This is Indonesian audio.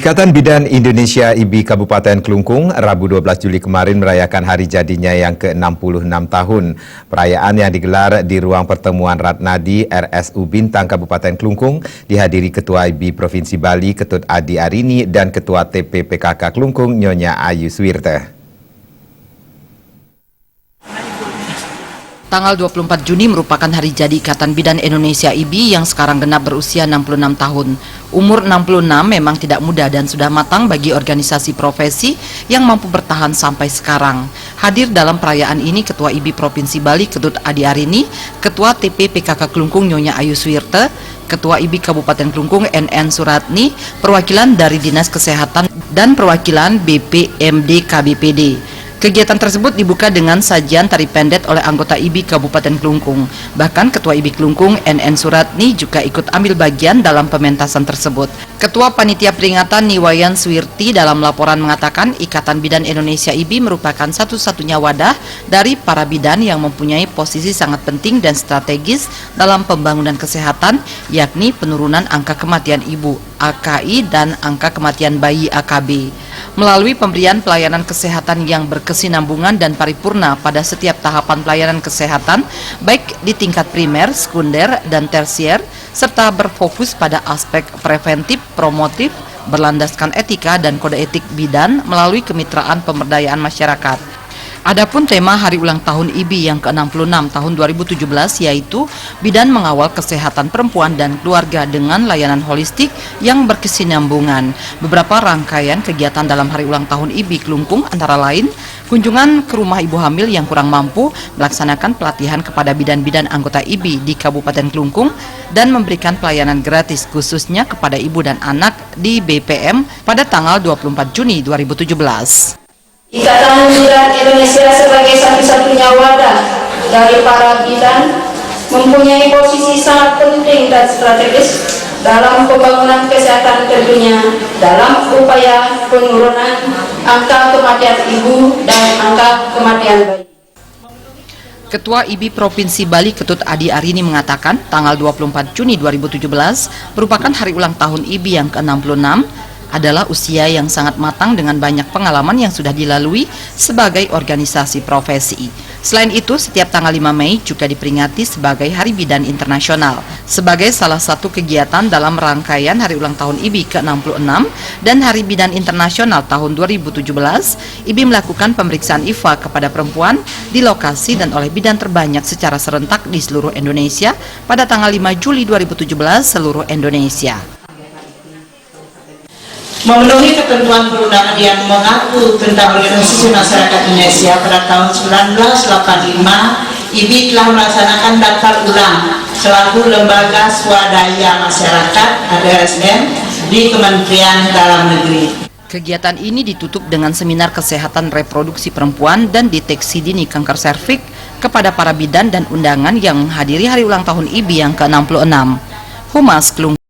Ikatan Bidan Indonesia IBI Kabupaten Kelungkung Rabu 12 Juli kemarin merayakan hari jadinya yang ke-66 tahun. Perayaan yang digelar di ruang pertemuan Ratnadi RSU Bintang Kabupaten Kelungkung dihadiri Ketua IBI Provinsi Bali Ketut Adi Arini dan Ketua TP-PKK Kelungkung Nyonya Ayu Suwirte. Tanggal 24 Juni merupakan hari jadi Ikatan Bidan Indonesia IBI yang sekarang genap berusia 66 tahun. Umur 66 memang tidak muda dan sudah matang bagi organisasi profesi yang mampu bertahan sampai sekarang. Hadir dalam perayaan ini Ketua IBI Provinsi Bali Ketut Adi Arini, Ketua TP-PKK Kelungkung Nyonya Ayu Suwirte, Ketua IBI Kabupaten Kelungkung NN Suratni, perwakilan dari Dinas Kesehatan dan perwakilan BPMD KBPD. Kegiatan tersebut dibuka dengan sajian tari pendet oleh anggota IBI Kabupaten Kelungkung. Bahkan Ketua IBI Kelungkung NN Suratni juga ikut ambil bagian dalam pementasan tersebut. Ketua Panitia Peringatan Niwayan Suwirti dalam laporan mengatakan Ikatan Bidan Indonesia IBI merupakan satu-satunya wadah dari para bidan yang mempunyai posisi sangat penting dan strategis dalam pembangunan kesehatan, yakni penurunan angka kematian ibu AKI dan angka kematian bayi AKB. Melalui pemberian pelayanan kesehatan yang berkesinambungan dan paripurna pada setiap tahapan pelayanan kesehatan, baik di tingkat primer, sekunder, dan tersier, serta berfokus pada aspek preventif, promotif, berlandaskan etika dan kode etik bidan melalui kemitraan pemberdayaan masyarakat. Adapun tema Hari Ulang Tahun IBI yang ke-66 tahun 2017 yaitu Bidan Mengawal Kesehatan Perempuan dan Keluarga dengan Layanan Holistik yang Berkesinambungan. Beberapa rangkaian kegiatan dalam Hari Ulang Tahun IBI Kelungkung antara lain kunjungan ke rumah ibu hamil yang kurang mampu, melaksanakan pelatihan kepada bidan-bidan anggota IBI di Kabupaten Kelungkung, dan memberikan pelayanan gratis khususnya kepada ibu dan anak di BPM pada tanggal 24 Juni 2017. Ikatan Bidan Indonesia sebagai satu-satunya wadah dari para bidan mempunyai posisi sangat penting dan strategis dalam pembangunan kesehatan, tentunya dalam upaya penurunan angka kematian ibu dan angka kematian bayi. Ketua IBI Provinsi Bali Ketut Adi Arini mengatakan tanggal 24 Juni 2017 merupakan hari ulang tahun IBI yang ke-66, adalah usia yang sangat matang dengan banyak pengalaman yang sudah dilalui sebagai organisasi profesi. Selain itu, setiap tanggal 5 Mei juga diperingati sebagai Hari Bidan Internasional. Sebagai salah satu kegiatan dalam rangkaian Hari Ulang Tahun IBI ke-66 dan Hari Bidan Internasional tahun 2017, IBI melakukan pemeriksaan IFA kepada perempuan di lokasi dan oleh bidan terbanyak secara serentak di seluruh Indonesia pada tanggal 5 Juli 2017 seluruh Indonesia. Memenuhi ketentuan perundangan yang mengaku tentang organisasi masyarakat Indonesia pada tahun 1985, IBI telah melaksanakan daftar ulang selaku lembaga swadaya masyarakat (ADSM) di Kementerian Dalam Negeri. Kegiatan ini ditutup dengan seminar kesehatan reproduksi perempuan dan deteksi dini kanker serviks kepada para bidan dan undangan yang menghadiri hari ulang tahun IBI yang ke-66. Humas Kelungkung